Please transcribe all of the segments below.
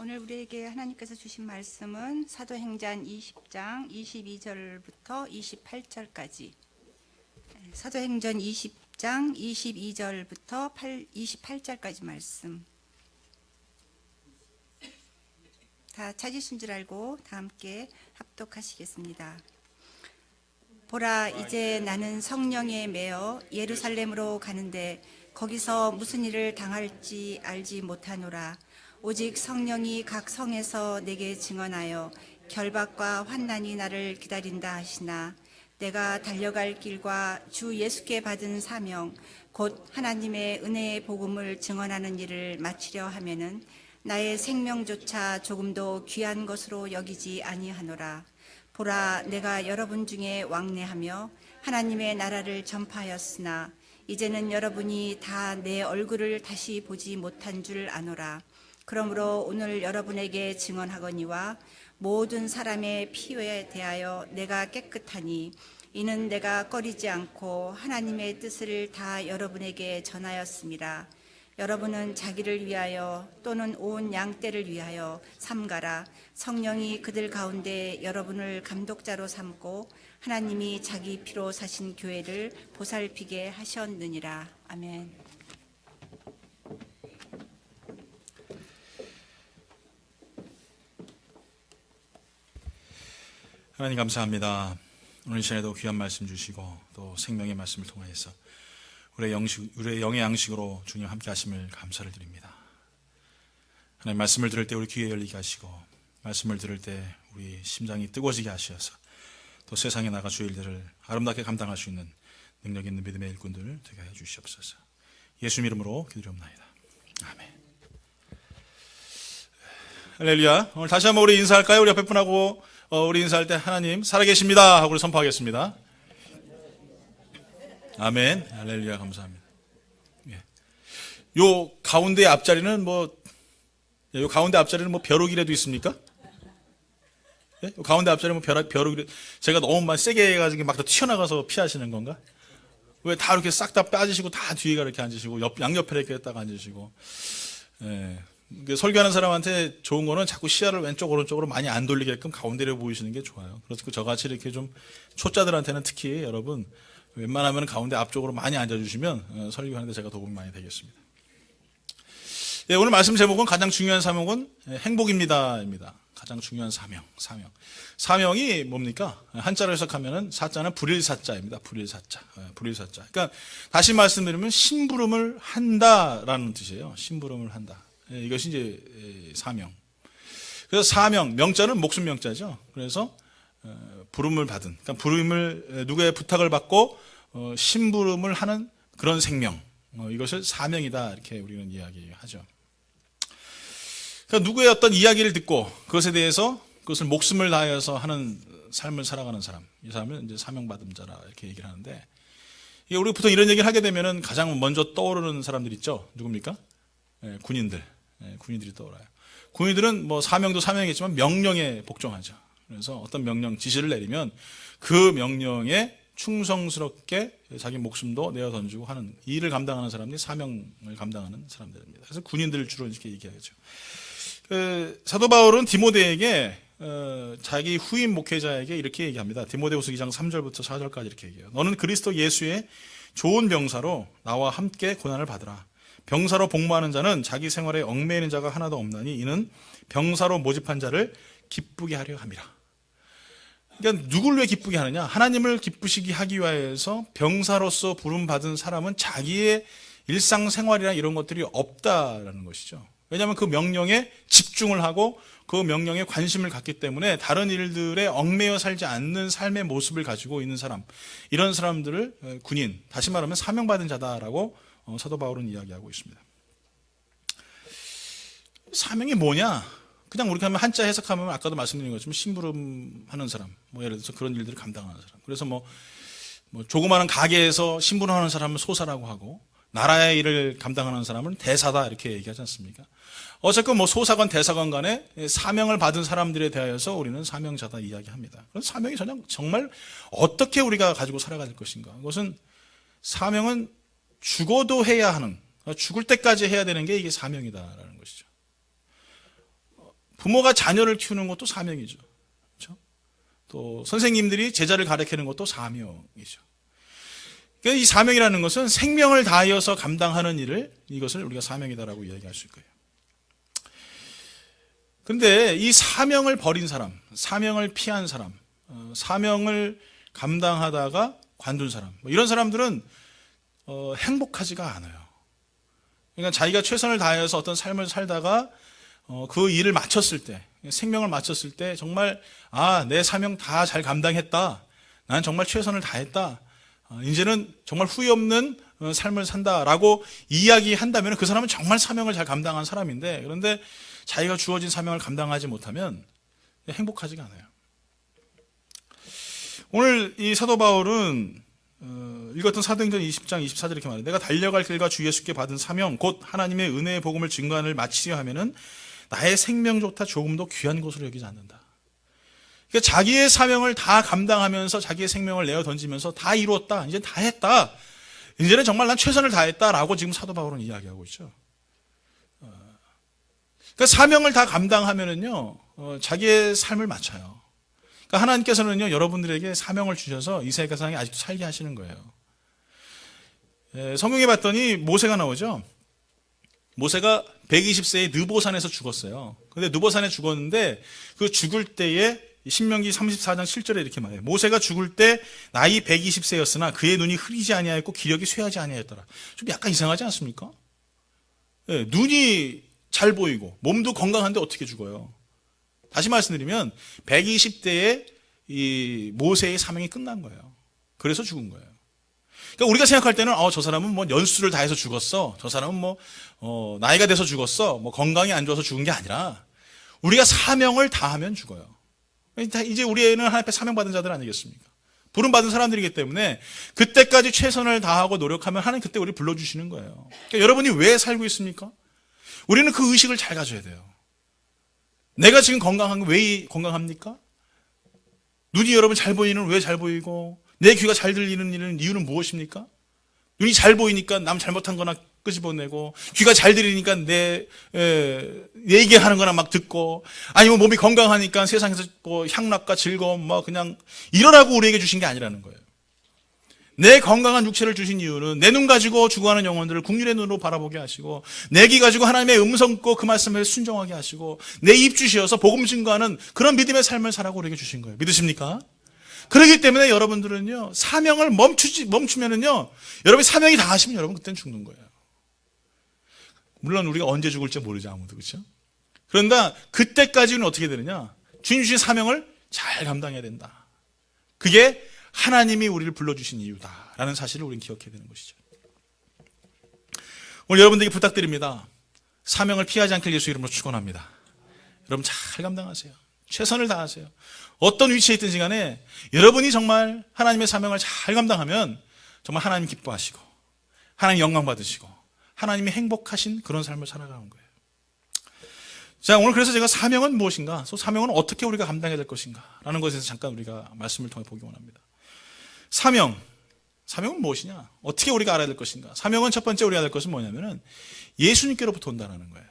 오늘 우리에게 하나님께서 주신 말씀은 사도행전 20장 22절부터 28절까지. 사도행전 20장 22절부터 28절까지 말씀. 다 찾으신 줄 알고 다 함께 합독하시겠습니다. 보라, 이제 나는 성령에 매어 예루살렘으로 가는데 거기서 무슨 일을 당할지 알지 못하노라. 오직 성령이 각 성에서 내게 증언하여 결박과 환난이 나를 기다린다 하시나, 내가 달려갈 길과 주 예수께 받은 사명 곧 하나님의 은혜의 복음을 증언하는 일을 마치려 하면은 나의 생명조차 조금도 귀한 것으로 여기지 아니하노라. 보라, 내가 여러분 중에 왕래하며 하나님의 나라를 전파하였으나 이제는 여러분이 다 내 얼굴을 다시 보지 못한 줄 아노라. 그러므로 오늘 여러분에게 증언하거니와 모든 사람의 피에 대하여 내가 깨끗하니, 이는 내가 꺼리지 않고 하나님의 뜻을 다 여러분에게 전하였습니다. 여러분은 자기를 위하여 또는 온 양떼를 위하여 삼가라. 성령이 그들 가운데 여러분을 감독자로 삼고 하나님이 자기 피로 사신 교회를 보살피게 하셨느니라. 아멘. 하나님 감사합니다. 오늘 이 시간에도 귀한 말씀 주시고 또 생명의 말씀을 통하여서 우리의 영의 양식으로 주님 함께 하심을 감사를 드립니다. 하나님, 말씀을 들을 때 우리 귀에 열리게 하시고 말씀을 들을 때 우리 심장이 뜨거워지게 하셔서 또 세상에 나가 주의 일들을 아름답게 감당할 수 있는 능력 있는 믿음의 일꾼들 되게 해 주시옵소서. 예수 이름으로 기도드립니다. 아멘. 할렐루야. 오늘 다시 한번 우리 인사할까요? 우리 옆에 분하고 우리 인사할 때 하나님 살아계십니다 하고 선포하겠습니다. 아멘. 할렐루야. 감사합니다. 예. 요 가운데 앞자리는 요 가운데 앞자리는 벼룩이라도 있습니까? 예? 요 가운데 앞자리는 벼룩이, 제가 너무 세게 해가지고 막 더 튀어나가서 피하시는 건가? 왜 다 이렇게 싹 다 빠지시고 다 뒤에가 이렇게 앉으시고 양옆에 이렇게 딱 앉으시고. 예. 설교하는 사람한테 좋은 거는 자꾸 시야를 왼쪽 오른쪽으로 많이 안 돌리게끔 가운데로 보이시는 게 좋아요. 그래서 저같이 이렇게 좀 초짜들한테는 특히 여러분 웬만하면 가운데 앞쪽으로 많이 앉아주시면 설교하는데 제가 도움이 많이 되겠습니다. 예, 오늘 말씀 제목은 가장 중요한 사명은 행복입니다입니다. 가장 중요한 사명이 뭡니까? 한자로 해석하면은 사자는 불일사자입니다. 불일사자. 그러니까 다시 말씀드리면 심부름을 한다라는 뜻이에요. 심부름을 한다. 이것이 이제 사명. 그래서 사명, 명자는 목숨 명자죠. 그래서 부름을 받은, 그러니까 부름을 누구의 부탁을 받고 심부름을 하는 그런 생명, 이것을 사명이다 이렇게 우리는 이야기하죠. 그러니까 누구의 어떤 이야기를 듣고 그것에 대해서 그것을 목숨을 다하여서 하는 삶을 살아가는 사람, 이 사람은 이제 사명받은 자라 이렇게 얘기를 하는데, 이게 우리 보통 이런 얘기를 하게 되면은 가장 먼저 떠오르는 사람들 있죠. 누굽니까? 군인들이 떠올라요. 군인들은 사명도 사명이겠지만 명령에 복종하죠. 그래서 어떤 명령, 지시를 내리면 그 명령에 충성스럽게 자기 목숨도 내어 던지고 하는 이 일을 감당하는 사람들이 사명을 감당하는 사람들입니다. 그래서 군인들을 주로 이렇게 얘기하죠. 사도 바울은 디모데에게 자기 후임 목회자에게 이렇게 얘기합니다. 디모데후서 2장 3절부터 4절까지 이렇게 얘기해요. 너는 그리스도 예수의 좋은 병사로 나와 함께 고난을 받으라. 병사로 복무하는 자는 자기 생활에 얽매이는 자가 하나도 없나니 이는 병사로 모집한 자를 기쁘게 하려 함이라. 그러니까 누굴 왜 기쁘게 하느냐? 하나님을 기쁘시게 하기 위해서 병사로서 부름받은 사람은 자기의 일상생활이나 이런 것들이 없다라는 것이죠. 왜냐하면 그 명령에 집중을 하고 그 명령에 관심을 갖기 때문에 다른 일들에 얽매여 살지 않는 삶의 모습을 가지고 있는 사람, 이런 사람들을 군인, 다시 말하면 사명받은 자다라고 사도 바울은 이야기하고 있습니다. 사명이 뭐냐? 그냥 우리가 하면 한자 해석하면 아까도 말씀드린 것처럼 심부름하는 사람, 예를 들어서 그런 일들을 감당하는 사람. 그래서 조그마한 가게에서 심부름하는 사람은 소사라고 하고, 나라의 일을 감당하는 사람은 대사다 이렇게 얘기하지 않습니까? 어쨌건 소사건 대사건 간에 사명을 받은 사람들에 대하여서 우리는 사명자다 이야기합니다. 그런 사명이 정말 어떻게 우리가 가지고 살아갈 것인가? 그것은 사명은 죽어도 해야 하는, 죽을 때까지 해야 되는 게 이게 사명이다라는 것이죠. 부모가 자녀를 키우는 것도 사명이죠. 그렇죠? 또 선생님들이 제자를 가르치는 것도 사명이죠. 그러니까 이 사명이라는 것은 생명을 다하여서 감당하는 일을, 이것을 우리가 사명이다라고 이야기할 수 있고요. 그런데 이 사명을 버린 사람, 사명을 피한 사람, 사명을 감당하다가 관둔 사람, 이런 사람들은 행복하지가 않아요. 그러니까 자기가 최선을 다해서 어떤 삶을 살다가 그 일을 마쳤을 때, 생명을 마쳤을 때 정말 내 사명 다 잘 감당했다. 나는 정말 최선을 다했다. 이제는 정말 후회 없는 삶을 산다라고 이야기한다면 그 사람은 정말 사명을 잘 감당한 사람인데, 그런데 자기가 주어진 사명을 감당하지 못하면 행복하지가 않아요. 오늘 이 사도 바울은 읽었던 사도행전 20장 24절 이렇게 말해요. 내가 달려갈 길과 주 예수께 받은 사명 곧 하나님의 은혜의 복음을 증거하는 마치려 하면은 나의 생명조차 조금도 귀한 것으로 여기지 않는다. 그러니까 자기의 사명을 다 감당하면서 자기의 생명을 내어 던지면서 다 이루었다. 이제 다 했다. 이제는 정말 난 최선을 다했다라고 지금 사도 바울은 이야기하고 있죠. 그러니까 사명을 다 감당하면은요, 자기의 삶을 마쳐요. 그러니까 하나님께서는요, 여러분들에게 사명을 주셔서 이 세상에 아직도 살게 하시는 거예요. 성경에 봤더니 모세가 나오죠. 모세가 120세에 느보산에서 죽었어요. 근데 느보산에 죽었는데 그 죽을 때에 신명기 34장 7절에 이렇게 말해요. 모세가 죽을 때 나이 120세였으나 그의 눈이 흐리지 아니하였고 기력이 쇠하지 아니하였더라. 좀 약간 이상하지 않습니까? 눈이 잘 보이고 몸도 건강한데 어떻게 죽어요? 다시 말씀드리면 120대에 이 모세의 사명이 끝난 거예요. 그래서 죽은 거예요. 그러니까 우리가 생각할 때는 저 사람은 뭐 연수를 다해서 죽었어. 저 사람은 뭐 나이가 돼서 죽었어. 뭐 건강이 안 좋아서 죽은 게 아니라 우리가 사명을 다하면 죽어요. 이제 우리 애는 하나님 앞에 사명받은 자들 아니겠습니까? 부름받은 사람들이기 때문에 그때까지 최선을 다하고 노력하면 하나님 그때 우리 불러주시는 거예요. 그러니까 여러분이 왜 살고 있습니까? 우리는 그 의식을 잘 가져야 돼요. 내가 지금 건강한 건 왜 건강합니까? 눈이 여러분 잘 보이는 왜 잘 보이고 내 귀가 잘 들리는 이유는 무엇입니까? 눈이 잘 보이니까 남 잘못한 거나 끄집어내고 귀가 잘 들리니까 내 얘기하는 거나 막 듣고 아니면 몸이 건강하니까 세상에서 뭐 향락과 즐거움 뭐 그냥 이러라고 우리에게 주신 게 아니라는 거예요. 내 건강한 육체를 주신 이유는 내 눈 가지고 죽어가는 영혼들을 국률의 눈으로 바라보게 하시고 내 귀 가지고 하나님의 음성 듣고 그 말씀을 순종하게 하시고 내 입 주시어서 복음 증거하는 그런 믿음의 삶을 살라고 우리에게 주신 거예요. 믿으십니까? 그렇기 때문에 여러분들은요 사명을 멈추면은요 여러분이 사명이 다 하시면 여러분 그때는 죽는 거예요. 물론 우리가 언제 죽을지 모르지 아무도 그렇죠? 그런데 그때까지는 어떻게 되느냐? 주님 주신 사명을 잘 감당해야 된다. 그게 하나님이 우리를 불러주신 이유다라는 사실을 우리는 기억해야 되는 것이죠. 오늘 여러분들에게 부탁드립니다. 사명을 피하지 않길 예수 이름으로 축원합니다. 여러분 잘 감당하세요. 최선을 다하세요. 어떤 위치에 있든지 간에 여러분이 정말 하나님의 사명을 잘 감당하면 정말 하나님 기뻐하시고 하나님 영광 받으시고 하나님이 행복하신 그런 삶을 살아가는 거예요. 자, 오늘 그래서 제가 사명은 무엇인가? 사명은 어떻게 우리가 감당해야 될 것인가? 라는 것에 대해서 잠깐 우리가 말씀을 통해 보기 원합니다. 사명은 무엇이냐? 어떻게 우리가 알아야 될 것인가? 사명은 첫 번째 우리가 알 것은 뭐냐면은 예수님께로부터 온다는 거예요.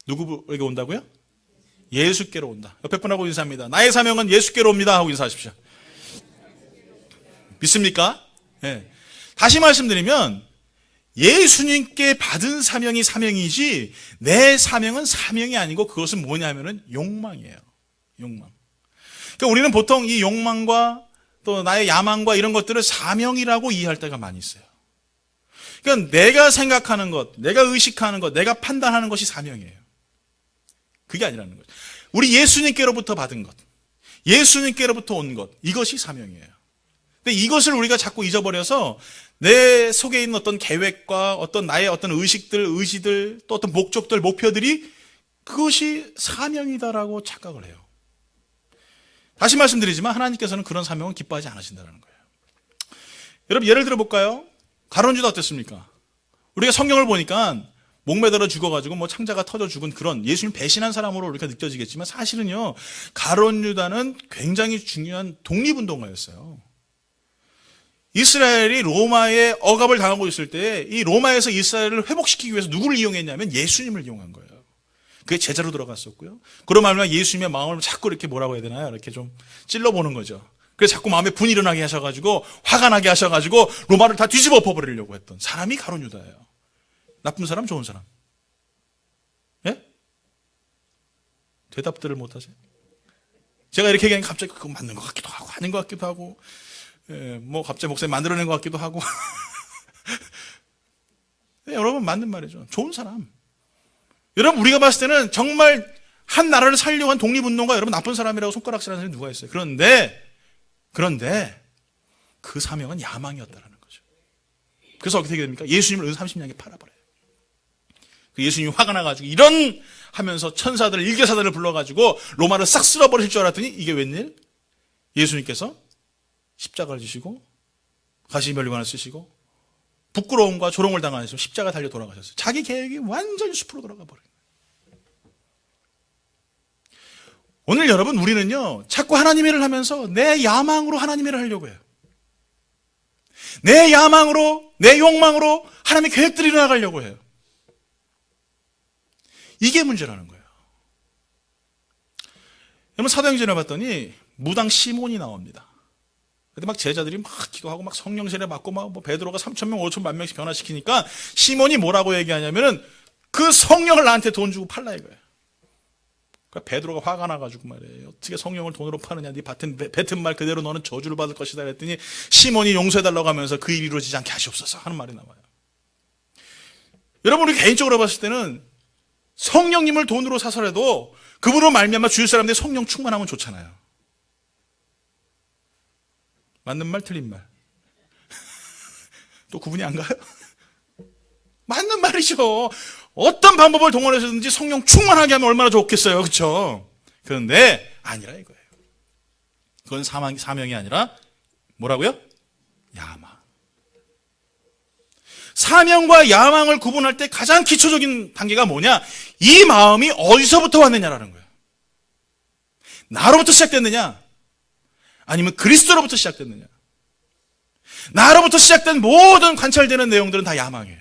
누구에게 온다고요? 예수께로 온다. 옆에 분하고 인사합니다. 나의 사명은 예수께로 옵니다 하고 인사하십시오. 믿습니까? 네. 다시 말씀드리면 예수님께 받은 사명이 사명이지 내 사명은 사명이 아니고 그것은 뭐냐면은 욕망이에요. 욕망. 그러니까 우리는 보통 이 욕망과 또 나의 야망과 이런 것들을 사명이라고 이해할 때가 많이 있어요. 그러니까 내가 생각하는 것, 내가 의식하는 것, 내가 판단하는 것이 사명이에요. 그게 아니라는 거죠. 우리 예수님께로부터 받은 것, 예수님께로부터 온 것, 이것이 사명이에요. 근데 이것을 우리가 자꾸 잊어버려서 내 속에 있는 어떤 계획과 어떤 나의 어떤 의식들, 의지들, 또 어떤 목적들, 목표들이 그것이 사명이다라고 착각을 해요. 다시 말씀드리지만 하나님께서는 그런 사명을 기뻐하지 않으신다는 거예요. 여러분 예를 들어 볼까요? 가룟 유다 어땠습니까? 우리가 성경을 보니까 목매달아 죽어가지고 뭐 창자가 터져 죽은 그런 예수님 배신한 사람으로 우리가 느껴지겠지만 사실은요 가룟 유다는 굉장히 중요한 독립운동가였어요. 이스라엘이 로마의 억압을 당하고 있을 때 이 로마에서 이스라엘을 회복시키기 위해서 누구를 이용했냐면 예수님을 이용한 거예요. 그게 제자로 들어갔었고요. 그런 말면 예수님의 마음을 자꾸 이렇게 뭐라고 해야 되나요? 이렇게 좀 찔러보는 거죠. 그래서 자꾸 마음에 분이 일어나게 하셔가지고 화가 나게 하셔가지고 로마를 다 뒤집어 엎어버리려고 했던 사람이 가룟 유다예요. 나쁜 사람, 좋은 사람? 예? 대답들을 못하세요? 제가 이렇게 얘기하니까 갑자기 그거 맞는 것 같기도 하고 아닌 것 같기도 하고, 예, 뭐 갑자기 목사님 만들어낸 것 같기도 하고. 네, 여러분 맞는 말이죠. 좋은 사람. 여러분 우리가 봤을 때는 정말 한 나라를 살려고 한 독립운동가 여러분 나쁜 사람이라고 손가락질하는 사람이 누가 있어요? 그런데 그 사명은 야망이었다라는 거죠. 그래서 어떻게 됩니까? 예수님을 은 30냥에 팔아버려요. 그 예수님이 화가 나가지고 이런 하면서 천사들 일개사들을 불러가지고 로마를 싹 쓸어버릴 줄 알았더니 이게 웬일? 예수님께서 십자가를 지시고 가시면류관을 쓰시고 부끄러움과 조롱을 당하셔서 십자가 달려 돌아가셨어요. 자기 계획이 완전히 숲으로 돌아가 버려요. 오늘 여러분 우리는요 자꾸 하나님의 일을 하면서 내 야망으로 하나님의 일을 하려고 해요. 내 야망으로 내 욕망으로 하나님의 계획들이 일어나가려고 해요. 이게 문제라는 거예요. 여러분 사도행전에 봤더니 무당 시몬이 나옵니다. 근데 막 제자들이 막 기도하고 막 성령 세례 받고 막 뭐 베드로가 3,000명, 5,000만 명씩 변화시키니까 시몬이 뭐라고 얘기하냐면은 그 성령을 나한테 돈 주고 팔라 이거예요. 그러니까 베드로가 화가 나가지고 말이에요. 어떻게 성령을 돈으로 파느냐? 네 뱉은 말 그대로 너는 저주를 받을 것이다 그랬더니 시몬이 용서해달라고 하면서 그 일이 이루어지지 않게 하시옵소서 하는 말이 나와요. 여러분 우리 개인적으로 봤을 때는 성령님을 돈으로 사서라도 그분으로 말미암아 주위 사람들이 성령 충만하면 좋잖아요. 맞는 말 틀린 말? 또 구분이 안 가요? 맞는 말이죠. 어떤 방법을 동원해서든지 성령 충만하게 하면 얼마나 좋겠어요. 그렇죠? 그런데 아니라 이거예요. 그건 사명이 아니라 뭐라고요? 야망. 사명과 야망을 구분할 때 가장 기초적인 단계가 뭐냐? 이 마음이 어디서부터 왔느냐라는 거예요. 나로부터 시작됐느냐? 아니면 그리스도로부터 시작됐느냐? 나로부터 시작된 모든 관찰되는 내용들은 다 야망이에요.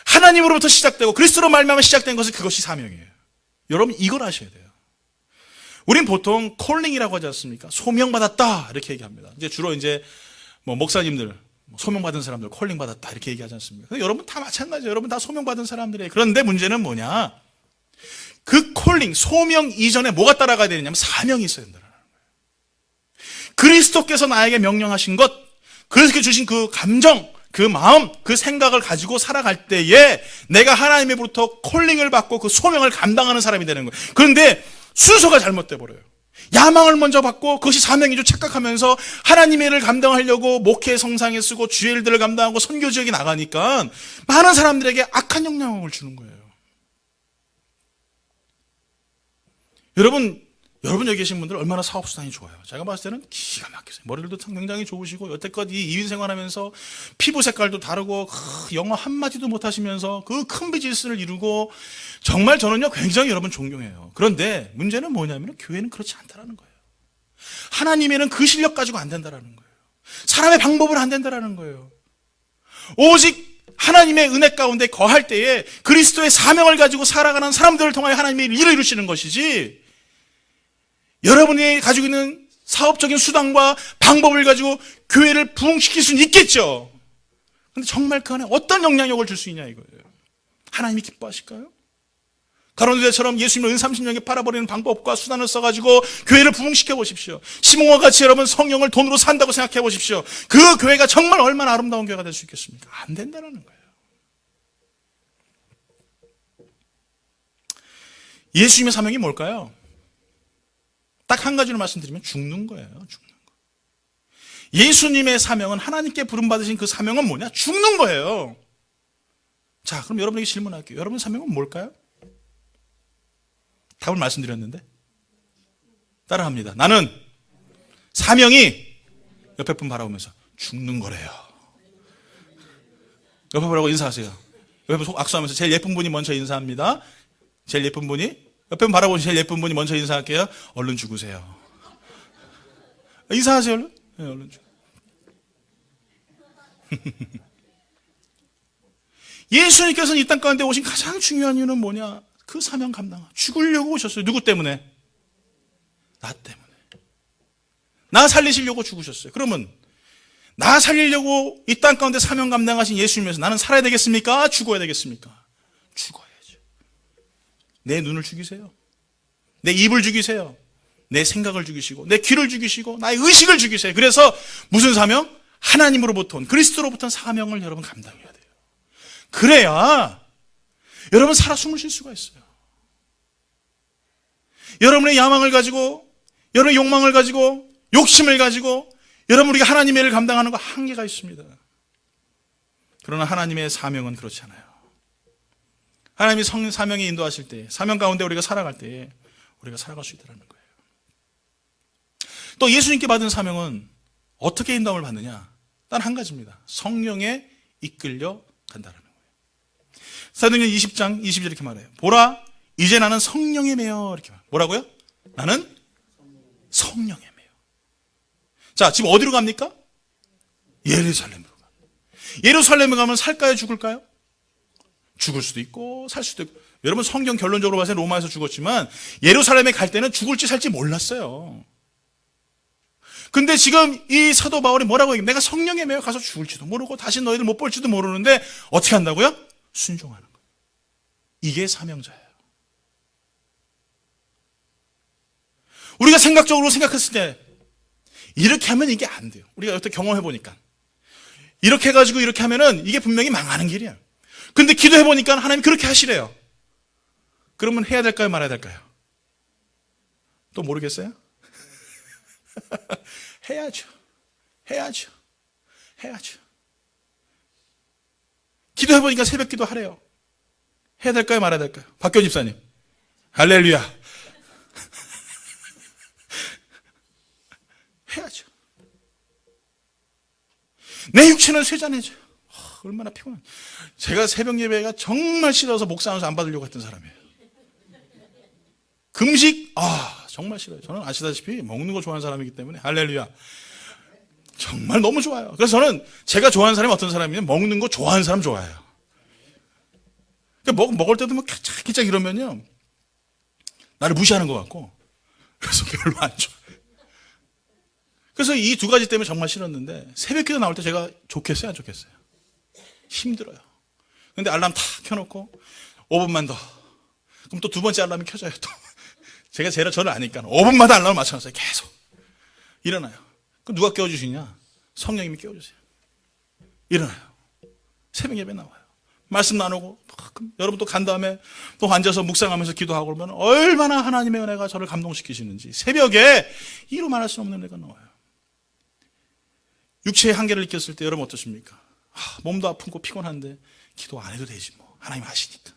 하나님으로부터 시작되고 그리스도로 말미암아 시작된 것은 그것이 사명이에요. 여러분 이걸 아셔야 돼요. 우린 보통 콜링이라고 하지 않습니까? 소명받았다 이렇게 얘기합니다. 이제 주로 이제 뭐 목사님들 소명받은 사람들 콜링 받았다 이렇게 얘기하지 않습니까? 근데 여러분 다 마찬가지예요. 여러분 다 소명받은 사람들이에요. 그런데 문제는 뭐냐? 그 콜링 소명 이전에 뭐가 따라가야 되느냐면 사명이 있어야 된다는 거예요. 그리스도께서 나에게 명령하신 것, 그렇게 주신 그 감정, 그 마음, 그 생각을 가지고 살아갈 때에 내가 하나님으로부터 콜링을 받고 그 소명을 감당하는 사람이 되는 거예요. 그런데 순서가 잘못돼 버려요. 야망을 먼저 받고 그것이 사명인 줄 착각하면서 하나님의 일을 감당하려고 목회 성상에 쓰고 주의 일들을 감당하고 선교 지역에 나가니까 많은 사람들에게 악한 영향을 주는 거예요. 여러분 여기 계신 분들 얼마나 사업수단이 좋아요. 제가 봤을 때는 기가 막히세요. 머리도 굉장히 좋으시고 여태껏 이 이민 생활하면서 피부 색깔도 다르고 영어 한마디도 못하시면서 그 큰 비즈니스를 이루고 정말 저는요 굉장히 여러분 존경해요. 그런데 문제는 뭐냐면 교회는 그렇지 않다라는 거예요. 하나님에는 그 실력 가지고 안 된다라는 거예요. 사람의 방법은 안 된다라는 거예요. 오직 하나님의 은혜 가운데 거할 때에 그리스도의 사명을 가지고 살아가는 사람들을 통하여 하나님의 일을 이루시는 것이지 여러분이 가지고 있는 사업적인 수단과 방법을 가지고 교회를 부흥시킬 수는 있겠죠. 그런데 정말 그 안에 어떤 영향력을 줄 수 있냐 이거예요. 하나님이 기뻐하실까요? 가룟 유다처럼 예수님을 은 30년에 팔아버리는 방법과 수단을 써가지고 교회를 부흥시켜 보십시오. 시몬과 같이 여러분 성령을 돈으로 산다고 생각해 보십시오. 그 교회가 정말 얼마나 아름다운 교회가 될 수 있겠습니까? 안 된다는 거예요. 예수님의 사명이 뭘까요? 딱 한 가지로 말씀드리면 죽는 거예요. 죽는 거. 예수님의 사명은 하나님께 부름받으신 그 사명은 뭐냐? 죽는 거예요. 자, 그럼 여러분에게 질문할게요. 여러분 사명은 뭘까요? 답을 말씀드렸는데 따라합니다. 나는 사명이 옆에 분 바라보면서 죽는 거래요. 옆에 보라고 인사하세요. 옆에 악수하면서 제일 예쁜 분이 먼저 인사합니다. 제일 예쁜 분이 옆에 바라보고 제일 예쁜 분이 먼저 인사할게요. 얼른 죽으세요. 인사하세요. 얼른. 네, 얼른 죽. 예수님께서는 이 땅 가운데 오신 가장 중요한 이유는 뭐냐? 그 사명 감당. 죽으려고 오셨어요. 누구 때문에? 나 때문에. 나 살리시려고 죽으셨어요. 그러면 나 살리려고 이 땅 가운데 사명 감당하신 예수님에서 나는 살아야 되겠습니까? 죽어야 되겠습니까? 죽어야죠. 내 눈을 죽이세요. 내 입을 죽이세요. 내 생각을 죽이시고 내 귀를 죽이시고 나의 의식을 죽이세요. 그래서 무슨 사명? 하나님으로부터 온 그리스도로부터 온 사명을 여러분 감당해야 돼요. 그래야 여러분 살아 숨을 쉴 수가 있어요. 여러분의 야망을 가지고 여러분의 욕망을 가지고 욕심을 가지고 여러분 우리가 하나님의 일을 감당하는 거 한계가 있습니다. 그러나 하나님의 사명은 그렇지 않아요. 하나님이 사명에 인도하실 때 사명 가운데 우리가 살아갈 때 우리가 살아갈 수 있다는 거예요. 또 예수님께 받은 사명은 어떻게 인도함을 받느냐? 단 한 가지입니다. 성령에 이끌려 간다라는 거예요. 사도행전 20장 20절 이렇게 말해요. 보라 이제 나는 성령에 매여 이렇게 말해요. 뭐라고요? 나는 성령에 매여. 자, 지금 어디로 갑니까? 예루살렘으로 가. 예루살렘에 가면 살까요, 죽을까요? 죽을 수도 있고 살 수도 있고. 여러분 성경 결론적으로 봐서 로마에서 죽었지만 예루살렘에 갈 때는 죽을지 살지 몰랐어요. 근데 지금 이 사도 바울이 뭐라고 얘기해요? 내가 성령에 매여 가서 죽을지도 모르고 다시 너희들 못 볼지도 모르는데 어떻게 한다고요? 순종하는 거예요. 이게 사명자예요. 우리가 생각적으로 생각했을 때 이렇게 하면 이게 안 돼요. 우리가 여태 경험해 보니까 이렇게 해가지고 이렇게 하면은 이게 분명히 망하는 길이야. 근데 기도해 보니까 하나님 그렇게 하시래요. 그러면 해야 될까요, 말아야 될까요? 또 모르겠어요? 해야죠. 해야죠. 해야죠. 기도해 보니까 새벽 기도 하래요. 해야 될까요, 말아야 될까요? 박교 집사님. 할렐루야. 해야죠. 내 육체는 쇠잔해져요. 얼마나 피곤해. 제가 새벽 예배가 정말 싫어서 목사 안에서 안 받으려고 했던 사람이에요. 금식, 정말 싫어요. 저는 아시다시피 먹는 거 좋아하는 사람이기 때문에 할렐루야. 정말 너무 좋아요. 그래서 저는 제가 좋아하는 사람이 어떤 사람이냐면 먹는 거 좋아하는 사람 좋아해요. 그러니까 먹을 때도 막 기짝 이러면요. 나를 무시하는 것 같고 그래서 별로 안 좋아요. 그래서 이 두 가지 때문에 정말 싫었는데 새벽 기도 나올 때 제가 좋겠어요, 안 좋겠어요? 힘들어요. 근데 알람 탁 켜놓고 5분만 더. 그럼 또 두 번째 알람이 켜져요. 또 제가 저를 아니까 5분마다 알람을 맞춰놨어요. 계속 일어나요. 그럼 누가 깨워주시냐? 성령님이 깨워주세요. 일어나요. 새벽 예배 나와요. 말씀 나누고 여러분 또 간 다음에 또 앉아서 묵상하면서 기도하고 그러면 얼마나 하나님의 은혜가 저를 감동시키시는지 새벽에 이루 말할 수 없는 은혜가 나와요. 육체의 한계를 느꼈을 때 여러분 어떠십니까? 몸도 아프고 피곤한데 기도 안 해도 되지 뭐. 하나님 아시니까.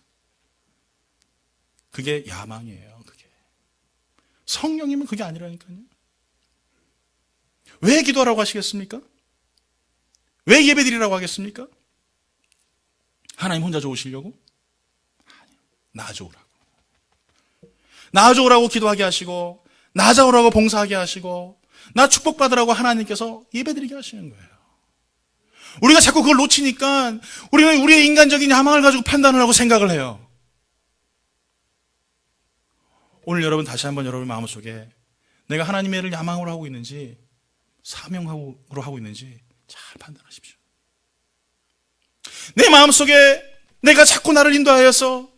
그게 야망이에요. 그게. 성령님은 그게 아니라니까요. 왜 기도하라고 하시겠습니까? 왜 예배드리라고 하겠습니까? 하나님 혼자 좋으시려고? 아니요. 나 좋으라고. 나 좋으라고 기도하게 하시고 나 좋으라고 봉사하게 하시고 나 축복받으라고 하나님께서 예배드리게 하시는 거예요. 우리가 자꾸 그걸 놓치니까 우리는 우리의 인간적인 야망을 가지고 판단을 하고 생각을 해요. 오늘 여러분 다시 한번 여러분 마음속에 내가 하나님의 일을 야망으로 하고 있는지 사명으로 하고 있는지 잘 판단하십시오. 내 마음속에 내가 자꾸 나를 인도하여서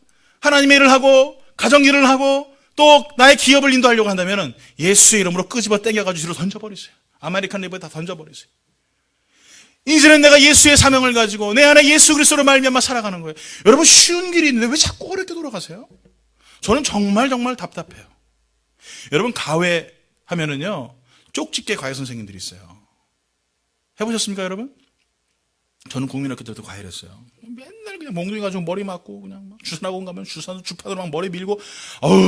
하나님의 일을 하고 가정일을 하고 또 나의 기업을 인도하려고 한다면 예수의 이름으로 끄집어 땡겨가지고 뒤로 던져버리세요. 아메리칸 리버에 다 던져버리세요. 이제는 내가 예수의 사명을 가지고 내 안에 예수 그리스도로 말미암아 살아가는 거예요. 여러분 쉬운 길이 있는데 왜 자꾸 어렵게 돌아가세요? 저는 정말 답답해요. 여러분 가회 하면은요 쪽집게 과외 선생님들이 있어요. 해보셨습니까 여러분? 저는 국민학교 때도 과외를 했어요. 맨날 그냥 몽둥이 가지고 머리 맞고 그냥 막 주산학원 가면 주파도로 막 머리 밀고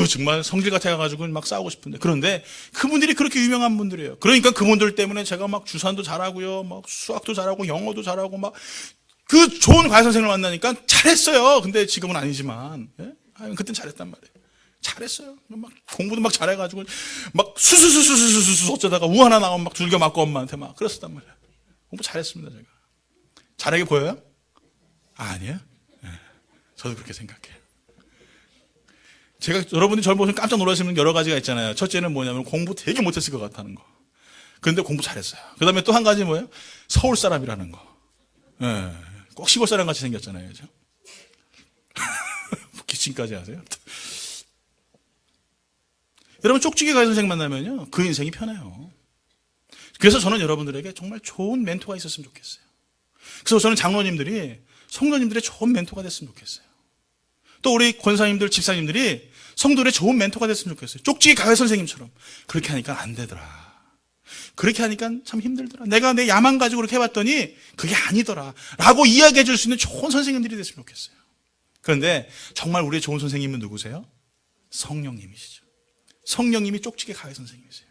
정말 성질 같아가지고 막 싸우고 싶은데 그런데 그분들이 그렇게 유명한 분들이에요. 그러니까 그분들 때문에 제가 막 주산도 잘하고요, 막 수학도 잘하고 영어도 잘하고 막 그 좋은 과외 선생님을 만나니까 잘했어요. 근데 지금은 아니지만 그땐 잘했단 말이에요. 잘했어요. 막 공부도 막 잘해가지고 막 수수수수수수 어쩌다가 우 하나 나오면 막 줄겨 맞고 엄마한테 막 그랬었단 말이에요. 공부 잘했습니다 제가. 잘하게 보여요? 아니에요. 네. 저도 그렇게 생각해요. 제가 여러분들이 저를 보시면 깜짝 놀라시는 여러 가지가 있잖아요. 첫째는 뭐냐면 공부 되게 못했을 것 같다는 거. 그런데 공부 잘했어요. 그 다음에 또 한 가지 뭐예요? 서울 사람이라는 거. 예, 꼭 시골 사람 같이 생겼잖아요. 그죠? 기침까지 하세요. 여러분 쪽지게 가요 선생 만나면요. 그 인생이 편해요. 그래서 저는 여러분들에게 정말 좋은 멘토가 있었으면 좋겠어요. 그래서 저는 장로님들이 성도님들의 좋은 멘토가 됐으면 좋겠어요. 또 우리 권사님들, 집사님들이 성도들의 좋은 멘토가 됐으면 좋겠어요. 쪽지기 가요 선생님처럼. 그렇게 하니까 안 되더라. 그렇게 하니까 참 힘들더라. 내가 내 야망 가지고 그렇게 해봤더니 그게 아니더라. 라고 이야기해 줄 수 있는 좋은 선생님들이 됐으면 좋겠어요. 그런데 정말 우리의 좋은 선생님은 누구세요? 성령님이시죠. 성령님이 쪽지게 가요 선생님이세요.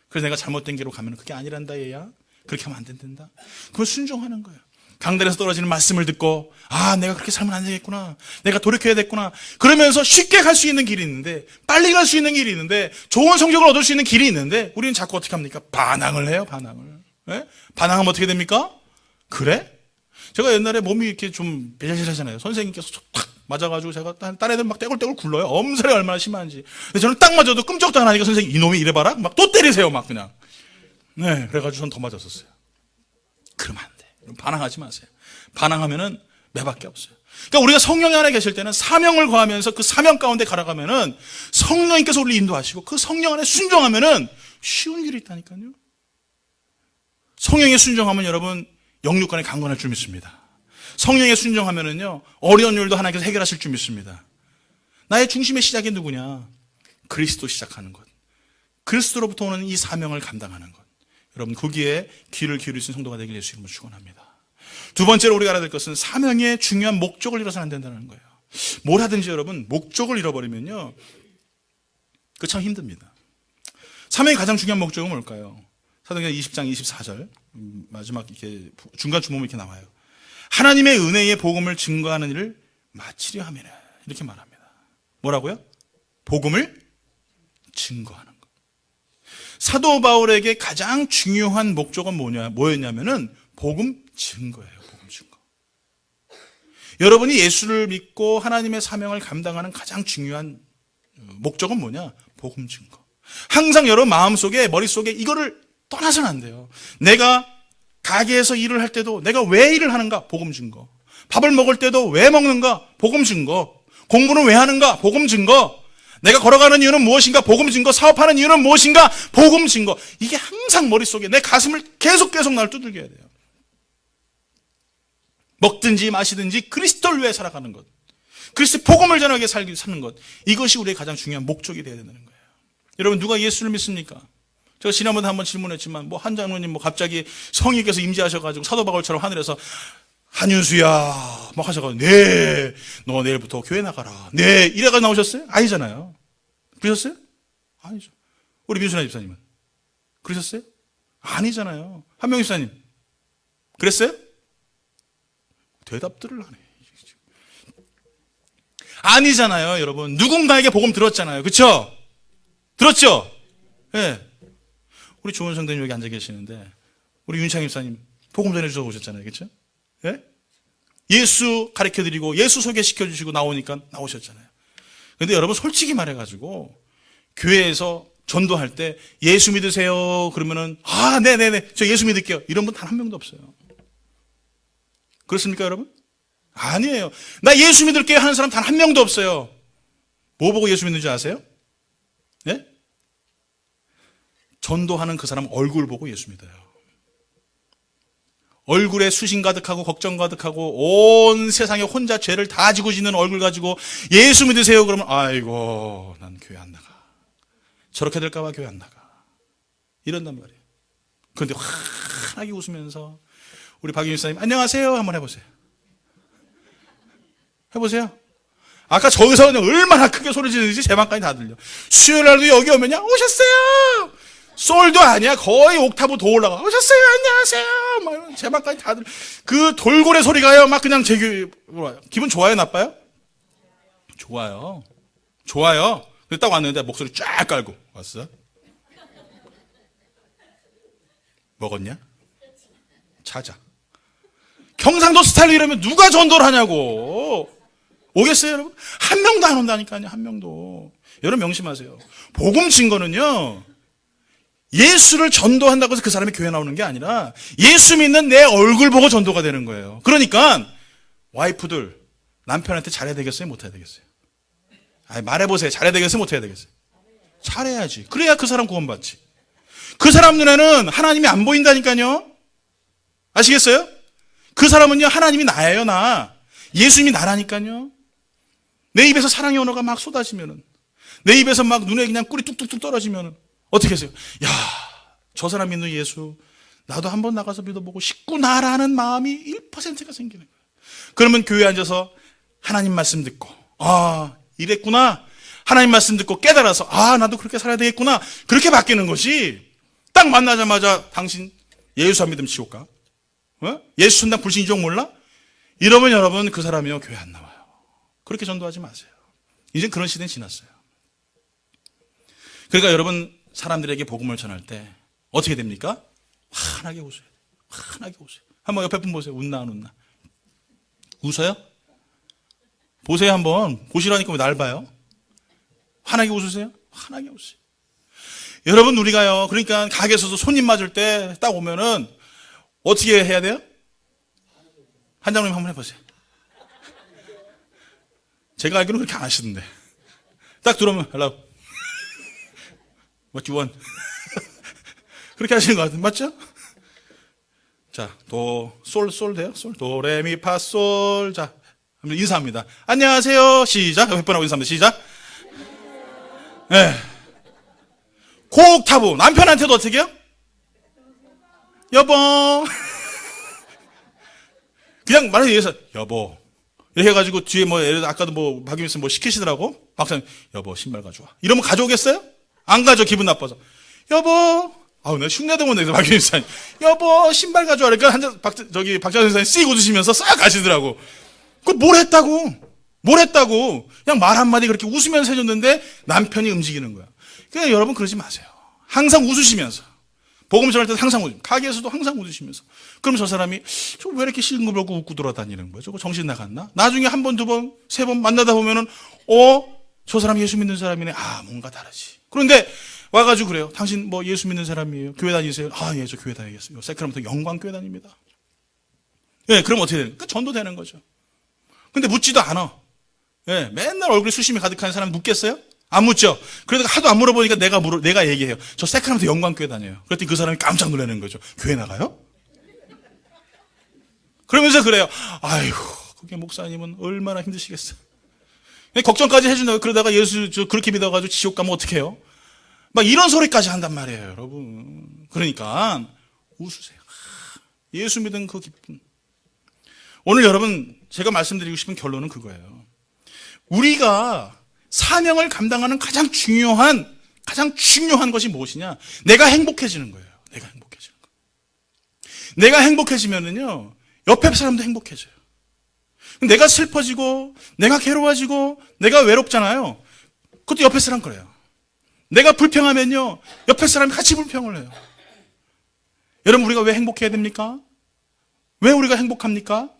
그래서 내가 잘못된 길로 가면 그게 아니란다 얘야. 그렇게 하면 안 된다. 그걸 순종하는 거예요. 강단에서 떨어지는 말씀을 듣고 내가 그렇게 살면 안 되겠구나. 내가 돌이켜야 됐구나. 그러면서 쉽게 갈 수 있는 길이 있는데 빨리 갈 수 있는 길이 있는데 좋은 성적을 얻을 수 있는 길이 있는데 우리는 자꾸 어떻게 합니까? 반항을 해요. 반항을. 네? 반항하면 어떻게 됩니까? 그래? 제가 옛날에 몸이 이렇게 좀 배절절하잖아요. 선생님께서 탁 맞아가지고 제가 딴 애들 막 떼굴떼굴 굴러요. 엄살이 얼마나 심한지. 근데 저는 딱 맞아도 끔찍도 안 하니까 선생님 이놈이 이래봐라. 막 또 때리세요. 막 그냥. 네, 그래가지고 전 더 맞았었어요. 그러면 안 돼. 반항하지 마세요. 반항하면은 매밖에 없어요. 그러니까 우리가 성령 안에 계실 때는 사명을 거하면서 그 사명 가운데 갈아가면은 성령님께서 우리를 인도하시고 그 성령 안에 순종하면은 쉬운 길이 있다니까요. 성령에 순종하면 여러분 영육간에 강건할 줄 믿습니다. 성령에 순종하면은요 어려운 일도 하나님께서 해결하실 줄 믿습니다. 나의 중심의 시작이 누구냐? 그리스도 시작하는 것. 그리스도로부터 오는 이 사명을 감당하는 것. 여러분 거기에 귀를 기울일 수 있는 성도가 되길 예수 이름으로 축원합니다. 두 번째로 우리가 알아야 될 것은 사명의 중요한 목적을 잃어서는 안 된다는 거예요. 뭘 하든지 여러분 목적을 잃어버리면요 그 참 힘듭니다. 사명의 가장 중요한 목적은 뭘까요? 사도행전 20장 24절 마지막 이렇게 중간 주목이 이렇게 나와요. 하나님의 은혜의 복음을 증거하는 일을 마치려 함이라 이렇게 말합니다. 뭐라고요? 복음을 증거하는 것. 사도 바울에게 가장 중요한 목적은 뭐였냐면은 복음 증거예요. 복음 증거. 여러분이 예수를 믿고 하나님의 사명을 감당하는 가장 중요한 목적은 뭐냐? 복음 증거. 항상 여러분 마음속에 머릿속에 이거를 떠나서는 안 돼요. 내가 가게에서 일을 할 때도 내가 왜 일을 하는가? 복음 증거. 밥을 먹을 때도 왜 먹는가? 복음 증거. 공부는 왜 하는가? 복음 증거. 내가 걸어가는 이유는 무엇인가? 복음 증거. 사업하는 이유는 무엇인가? 복음 증거. 이게 항상 머릿속에 내 가슴을 계속 날 두들겨야 돼요. 먹든지 마시든지 그리스도를 위해 살아가는 것. 그리스도 복음을 전하게 사는 것. 이것이 우리의 가장 중요한 목적이 되어야 되는 거예요. 여러분 누가 예수를 믿습니까? 제가 지난번에 한번 질문했지만 한 장로님 갑자기 성령께서 임재하셔가지고 사도 바울처럼 하늘에서 한윤수야 막 하셔가지고 네 너 내일부터 교회 나가라 네 이래가 나오셨어요? 아니잖아요. 그러셨어요? 아니죠. 우리 민수나 집사님은 그러셨어요? 아니잖아요. 한명 집사님 그랬어요? 대답들을 하네. 아니잖아요. 여러분 누군가에게 복음 들었잖아요. 그렇죠? 들었죠? 예. 네. 우리 좋은 성도님 여기 앉아 계시는데 우리 윤창 집사님 복음 전해주셔서 오셨잖아요. 그렇죠? 예? 예수 가르쳐드리고 예수 소개시켜주시고 나오니까 나오셨잖아요. 그런데 여러분 솔직히 말해가지고 교회에서 전도할 때 예수 믿으세요 그러면은 네네네 저 예수 믿을게요 이런 분 단 한 명도 없어요. 그렇습니까 여러분? 아니에요. 나 예수 믿을게요 하는 사람 단 한 명도 없어요. 뭐 보고 예수 믿는지 아세요? 예? 전도하는 그 사람 얼굴 보고 예수 믿어요. 얼굴에 수심 가득하고 걱정 가득하고 온 세상에 혼자 죄를 다 지고 지는 얼굴 가지고 예수 믿으세요 그러면 아이고 난 교회 안 나가. 저렇게 될까 봐 교회 안 나가. 이런단 말이에요. 그런데 환하게 웃으면서 우리 박윤희 사님 안녕하세요 한번 해보세요. 해보세요. 아까 저기서 그냥 얼마나 크게 소리 지르는지 제 방까지 다 들려. 수요일 날도 여기 오면요 오셨어요. 솔도 아니야. 거의 옥타브 더 올라가. 오셨어요. 안녕하세요. 막 제 방까지 다 들려. 그 돌고래 소리가요. 막 그냥 제 귀에 와요. 기분 좋아요? 나빠요? 좋아요. 좋아요. 근데 딱 왔는데 목소리 쫙 깔고 왔어. 먹었냐? 찾아. 경상도 스타일로 이러면 누가 전도를 하냐고. 오겠어요, 여러분? 한 명도 안 온다니까요, 한 명도. 여러분 명심하세요. 복음 증거는요, 예수를 전도한다고 해서 그 사람이 교회 나오는 게 아니라 예수 믿는 내 얼굴 보고 전도가 되는 거예요. 그러니까 와이프들, 남편한테 잘해야 되겠어요, 못해야 되겠어요? 아니, 말해보세요. 잘해야 되겠어요, 못해야 되겠어요? 잘해야지. 그래야 그 사람 구원받지. 그 사람 눈에는 하나님이 안 보인다니까요. 아시겠어요? 그 사람은요, 하나님이 나예요, 나. 예수님이 나라니까요. 내 입에서 사랑의 언어가 막 쏟아지면은, 내 입에서 막 눈에 그냥 꿀이 뚝뚝뚝 떨어지면은 어떻게 하세요? 야, 저 사람 믿는 예수 나도 한번 나가서 믿어보고 싶구나라는 마음이 1%가 생기는 거예요. 그러면 교회에 앉아서 하나님 말씀 듣고, 아, 이랬구나. 하나님 말씀 듣고 깨달아서, 아, 나도 그렇게 살아야 되겠구나. 그렇게 바뀌는 것이, 딱 만나자마자 당신 예수 안 믿으면 지옥 가? 예수 천당 불신 이종 몰라? 이러면 여러분 그 사람이요 교회 안 나와요. 그렇게 전도하지 마세요. 이제 그런 시대는 지났어요. 그러니까 여러분 사람들에게 복음을 전할 때 어떻게 됩니까? 환하게 웃어야 돼요. 환하게 웃어요. 한번 옆에 분 보세요. 웃나 안 웃나? 웃어요? 보세요 한번. 보시라니까 왜 날 봐요? 환하게 웃으세요? 환하게 웃으세요. 여러분 우리가요 그러니까 가게에서도 손님 맞을 때 딱 오면은 어떻게 해야 돼요? 한장님 한번 해보세요. 제가 알기로는 그렇게 안 하시던데. 딱 들어오면 hello. What you want? 그렇게 하시는 것 같은데 맞죠? 자, 솔 돼요? 솔, 도레미파솔. 자, 인사합니다. 안녕하세요. 시작. 몇 번 하고 인사합니다. 시작. 네. 고옥타브. 남편한테도 어떻게 해요? 여보. 그냥 말하기 위해서 여보. 이렇게 해가지고 뒤에 뭐 예를 들어 아까도 뭐 박유민 씨 뭐 시키시더라고. 박사님 여보 신발 가져와. 이러면 가져오겠어요? 안 가져. 기분 나빠서. 여보. 아우 내가 흉내도 못 내서 박유민 씨 여보 신발 가져와. 그러니까 박찬선 선생님 씩 웃으시면서 싹 가시더라고. 그 뭘 했다고. 그냥 말 한마디 그렇게 웃으면서 해줬는데 남편이 움직이는 거야. 그냥 여러분 그러지 마세요. 항상 웃으시면서. 복음 전할 때도 항상 웃으시면서. 가게에서도 항상 웃으시면서. 그럼 저 사람이 저 왜 이렇게 싱글벙글 웃고 돌아다니는 거야? 저거 정신 나갔나? 나중에 한 번, 두 번, 세 번 만나다 보면은 저 사람 예수 믿는 사람이네. 아, 뭔가 다르지. 그런데 와가지고 그래요. 당신 뭐 예수 믿는 사람이에요? 교회 다니세요? 아, 예, 저 교회 다니겠어요. 세크라멘토 영광교회 다닙니다. 예, 그럼 어떻게 되는? 전도되는 거죠. 근데 묻지도 않아. 예, 맨날 얼굴에 수심이 가득한 사람 묻겠어요? 안 묻죠? 그래도 하도 안 물어보니까 내가 얘기해요. 저 세크라멘토 영광교회 다녀요. 그랬더니 그 사람이 깜짝 놀라는 거죠. 교회 나가요? 그러면서 그래요. 아이고, 그게 목사님은 얼마나 힘드시겠어. 걱정까지 해준다고 그러다가 예수 그렇게 믿어가지고 지옥 가면 어떡해요? 막 이런 소리까지 한단 말이에요, 여러분. 그러니까 웃으세요. 예수 믿은 그 기쁨. 오늘 여러분 제가 말씀드리고 싶은 결론은 그거예요. 우리가 사명을 감당하는 가장 중요한 것이 무엇이냐? 내가 행복해지는 거예요. 내가 행복해지는 거. 내가 행복해지면은요, 옆에 사람도 행복해져요. 내가 슬퍼지고, 내가 괴로워지고, 내가 외롭잖아요. 그것도 옆에 사람 그래요. 내가 불평하면요, 옆에 사람이 같이 불평을 해요. 여러분, 우리가 왜 행복해야 됩니까? 왜 우리가 행복합니까?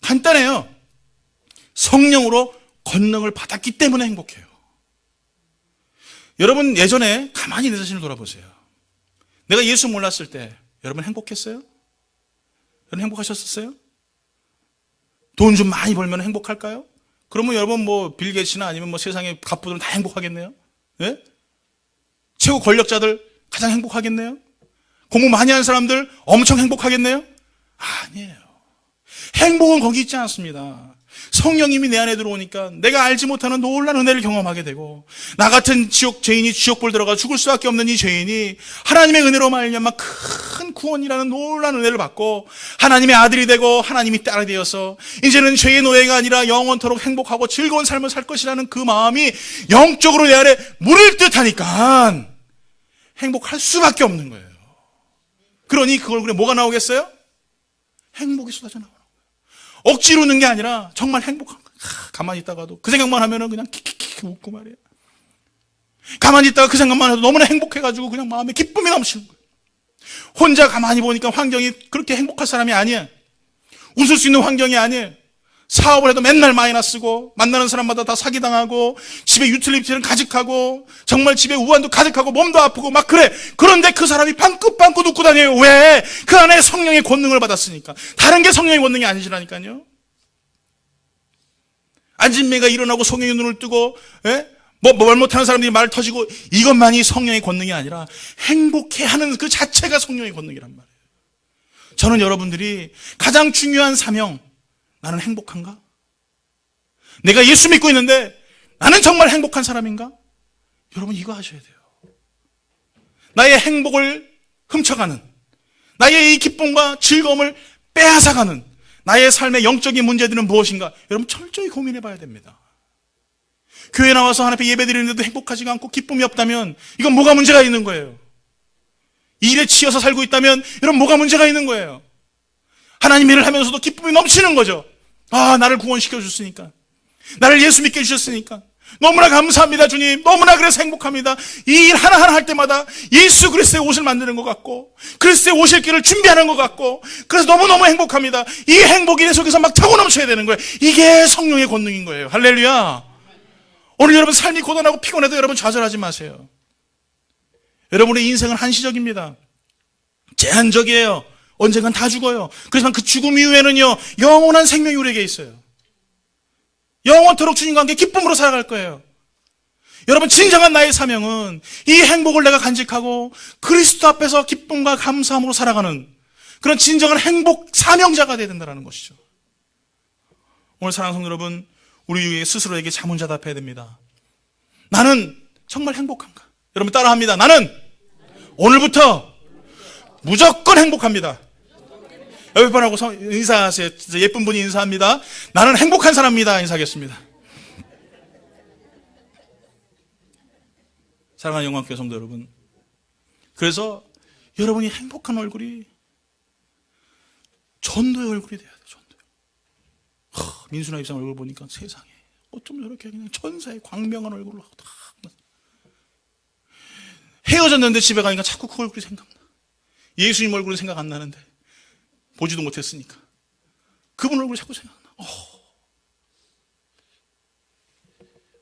간단해요. 성령으로 권능을 받았기 때문에 행복해요. 여러분, 예전에 가만히 내 자신을 돌아보세요. 내가 예수 몰랐을 때, 여러분 행복했어요? 여러분 행복하셨었어요? 돈 좀 많이 벌면 행복할까요? 그러면 여러분 뭐 빌 게이츠나 아니면 뭐 세상의 갑부들은 다 행복하겠네요? 예? 최고 권력자들 가장 행복하겠네요? 공부 많이 하는 사람들 엄청 행복하겠네요? 아니에요. 행복은 거기 있지 않습니다. 성령님이 내 안에 들어오니까 내가 알지 못하는 놀라운 은혜를 경험하게 되고, 나 같은 죄인이 지옥불 들어가 죽을 수밖에 없는 이 죄인이 하나님의 은혜로 말미암아 큰 구원이라는 놀라운 은혜를 받고 하나님의 아들이 되고 하나님이 딸이 되어서 이제는 죄의 노예가 아니라 영원토록 행복하고 즐거운 삶을 살 것이라는 그 마음이 영적으로 내 안에 물을 듯하니까 행복할 수밖에 없는 거예요. 그러니 그 얼굴에 뭐가 나오겠어요? 행복이 쏟아져 나와요. 억지로 웃는 게 아니라 정말 행복한 거예요. 가만히 있다가도 그 생각만 하면은 그냥 킥킥킥 웃고 말이에요. 가만히 있다가 그 생각만 해도 너무나 행복해가지고 그냥 마음에 기쁨이 넘치는 거예요. 혼자 가만히 보니까 환경이 그렇게 행복한 사람이 아니에요. 웃을 수 있는 환경이 아니에요. 사업을 해도 맨날 마이너스고, 만나는 사람마다 다 사기당하고, 집에 유틸리티는 가득하고, 정말 집에 우환도 가득하고, 몸도 아프고 막 그래. 그런데 그 사람이 빵긋빵긋 웃고 다녀요. 왜? 그 안에 성령의 권능을 받았으니까. 다른 게 성령의 권능이 아니시라니까요. 안진매가 일어나고 성령의 눈을 뜨고, 뭘 못하는 사람들이 말 터지고, 이것만이 성령의 권능이 아니라 행복해하는 그 자체가 성령의 권능이란 말이에요. 저는 여러분들이 가장 중요한 사명, 나는 행복한가? 내가 예수 믿고 있는데 나는 정말 행복한 사람인가? 여러분 이거 하셔야 돼요. 나의 행복을 훔쳐가는, 나의 이 기쁨과 즐거움을 빼앗아가는 나의 삶의 영적인 문제들은 무엇인가? 여러분 철저히 고민해 봐야 됩니다. 교회 나와서 하나님 앞에 예배 드리는데도 행복하지가 않고 기쁨이 없다면 이건 뭐가 문제가 있는 거예요. 일에 치여서 살고 있다면 여러분 뭐가 문제가 있는 거예요. 하나님 일을 하면서도 기쁨이 넘치는 거죠. 아, 나를 구원시켜 주셨으니까, 나를 예수 믿게 해주셨으니까 너무나 감사합니다 주님. 너무나 그래서 행복합니다. 이 일 하나하나 할 때마다 예수 그리스도의 옷을 만드는 것 같고, 그리스도의 오실 길을 준비하는 것 같고, 그래서 너무너무 행복합니다. 이 행복이 내 속에서 막 타고 넘쳐야 되는 거예요. 이게 성령의 권능인 거예요. 할렐루야. 오늘 여러분 삶이 고단하고 피곤해도 여러분 좌절하지 마세요. 여러분의 인생은 한시적입니다. 제한적이에요. 언젠간 다 죽어요. 그렇지만 그 죽음 이후에는요, 영원한 생명이 우리에게 있어요. 영원토록 주님과 함께 기쁨으로 살아갈 거예요. 여러분 진정한 나의 사명은 이 행복을 내가 간직하고 그리스도 앞에서 기쁨과 감사함으로 살아가는 그런 진정한 행복 사명자가 되어야 된다는 것이죠. 오늘 사랑하는 성도 여러분, 우리 스스로에게 자문자답해야 됩니다. 나는 정말 행복한가? 여러분 따라합니다. 나는 오늘부터 무조건 행복합니다. 옆에 분하고 인사하세요. 진짜 예쁜 분이 인사합니다. 나는 행복한 사람입니다. 인사하겠습니다. 사랑하는 영광교회 성도 여러분, 그래서 여러분이 행복한 얼굴이 전도의 얼굴이 돼야 돼요. 전도요. 민수나 입장 얼굴 보니까 세상에 어쩜 저렇게 그냥 천사의 광명한 얼굴로 하고 다 헤어졌는데 집에 가니까 자꾸 그 얼굴이 생각나. 예수님 얼굴은 생각 안 나는데 보지도 못했으니까 그분 얼굴이 자꾸 생각나.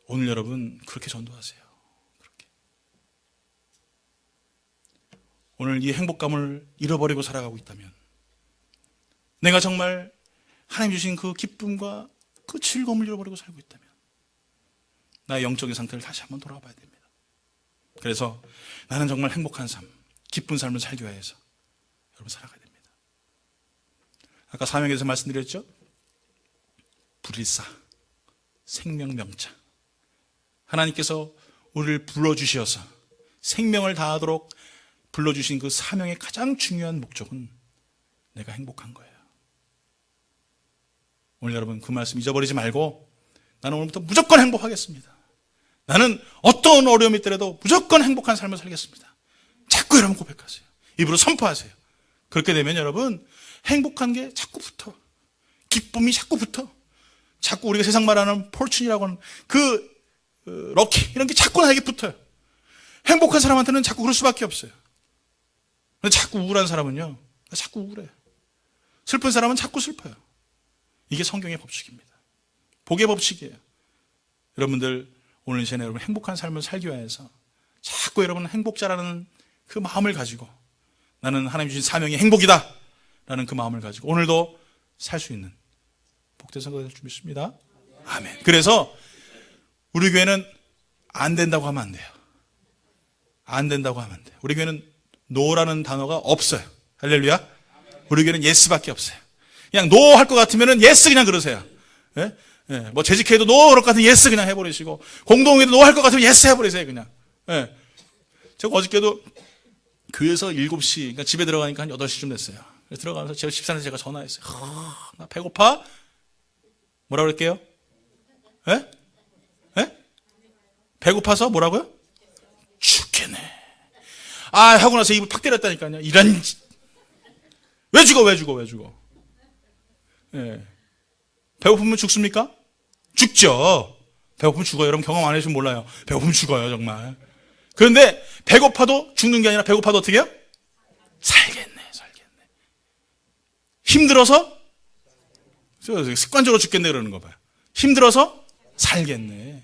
오늘 여러분 그렇게 전도하세요. 그렇게. 오늘 이 행복감을 잃어버리고 살아가고 있다면, 내가 정말 하나님 주신 그 기쁨과 그 즐거움을 잃어버리고 살고 있다면 나의 영적인 상태를 다시 한번 돌아봐야 됩니다. 그래서 나는 정말 행복한 삶, 기쁜 삶을 살기 위해서 여러분 살아가야 됩니다. 아까 사명에서 말씀드렸죠? 불일사, 생명명자. 하나님께서 우리를 불러주셔서 생명을 다하도록 불러주신 그 사명의 가장 중요한 목적은 내가 행복한 거예요. 오늘 여러분 그 말씀 잊어버리지 말고, 나는 오늘부터 무조건 행복하겠습니다. 나는 어떤 어려움이 있더라도 무조건 행복한 삶을 살겠습니다. 자꾸 여러분 고백하세요. 입으로 선포하세요. 그렇게 되면 여러분 행복한 게 자꾸 붙어. 기쁨이 자꾸 붙어. 자꾸 우리가 세상 말하는 폴춘이라고 하는 그 럭키 이런 게 자꾸 나에게 붙어요. 행복한 사람한테는 자꾸 그럴 수밖에 없어요. 근데 자꾸 우울한 사람은요, 자꾸 우울해요. 슬픈 사람은 자꾸 슬퍼요. 이게 성경의 법칙입니다. 복의 법칙이에요. 여러분들 오늘 이 시간에 여러분 행복한 삶을 살기 위해서 자꾸 여러분 행복자라는 그 마음을 가지고, 나는 하나님 주신 사명이 행복이다 라는 그 마음을 가지고 오늘도 살 수 있는 복된 선거가 될 줄 믿습니다. 아멘. 그래서 우리 교회는 안 된다고 하면 안 돼요. 안 된다고 하면 안 돼요. 우리 교회는 노라는 단어가 없어요. 할렐루야. 우리 교회는 예스밖에 없어요. 그냥 노 할 것 같으면은 예스 그냥 그러세요. 예? 예. 뭐 재직회도 노 그럴 것 같으면 예스 그냥 해버리시고, 공동회도 노 할 것 같으면 예스 해버리세요 그냥. 예. 제가 어저께도 교회에서 7시, 그러니까 집에 들어가니까 한 8시쯤 됐어요. 그래서 들어가면서 제가 집사한테 제가 전화했어요. 나 배고파? 뭐라 그럴게요? 예? 예? 배고파서 뭐라고요? 죽겠네. 하고 나서 입을 팍 때렸다니까요. 왜 죽어? 예. 배고프면 죽습니까? 죽죠. 배고프면 죽어요. 여러분 경험 안 해주면 몰라요. 배고프면 죽어요, 정말. 그런데 배고파도 죽는 게 아니라, 배고파도 어떻게 해요? 살겠네. 힘들어서 습관적으로 죽겠네 그러는 거 봐요. 힘들어서 살겠네.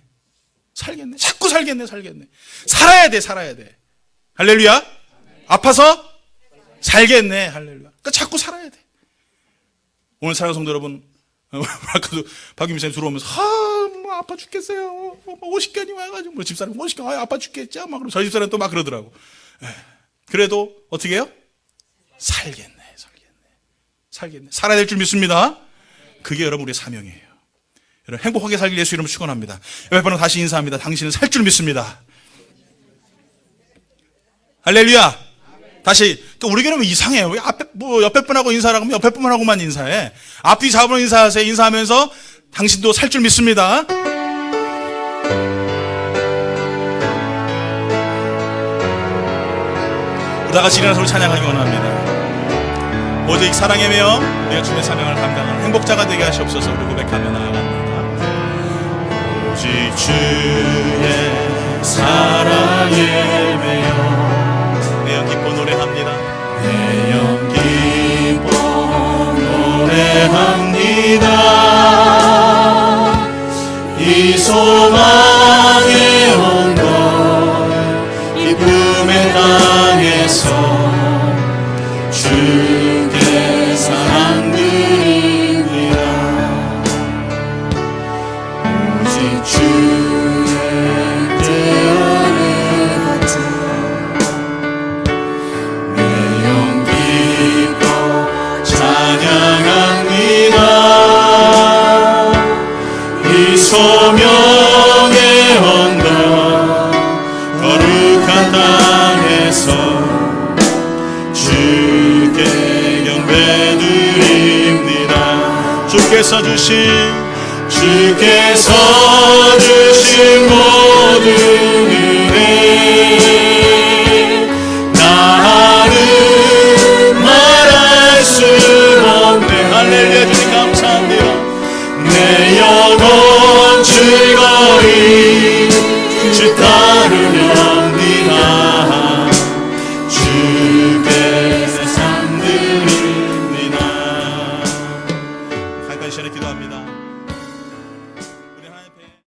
자꾸 살겠네. 살아야 돼. 할렐루야. 아파서 살겠네. 할렐루야. 그러니까 자꾸 살아야 돼. 오늘 사랑하는 성도 여러분, 아까도 박유미 선생님 들어오면서 뭐 아파 죽겠어요. 50견이 와가지고 뭐 집사람 50견 아파 죽겠죠. 막 그러면 저희 집사람 또 막 그러더라고. 그래도 어떻게 해요? 살겠네. 살아야 될 줄 믿습니다. 그게 여러분 우리의 사명이에요. 여러분 행복하게 살길 예수 이름으로 축원합니다. 옆에 분은 다시 인사합니다. 당신은 살 줄 믿습니다. 할렐루야. 다시 우리 교회는 이상해요. 왜 앞에 옆에 분하고 인사를 하면 옆에 분하고만 인사해. 앞뒤 좌우로 인사하세요. 인사하면서 당신도 살 줄 믿습니다. 다 같이 일어나서 찬양하기 원합니다. 오직 사랑에 매여 우리가 주님의 사명을 감당하는 행복자가 되게 하시옵소서. 우리 고백하며 나아갑니다. 오직 주의 사랑에 매여 내 영 기뻐 노래합니다. 내 영 기뻐 노래합니다. 이 소망의 언덕 기쁨의 땅에서 주께 사랑 드립니다. 오직 주의 뜻을 내 영 기뻐 찬양합니다. 이 소명의 언덕 거룩한 땅에서 주께 경배드립니다. 주께서 주신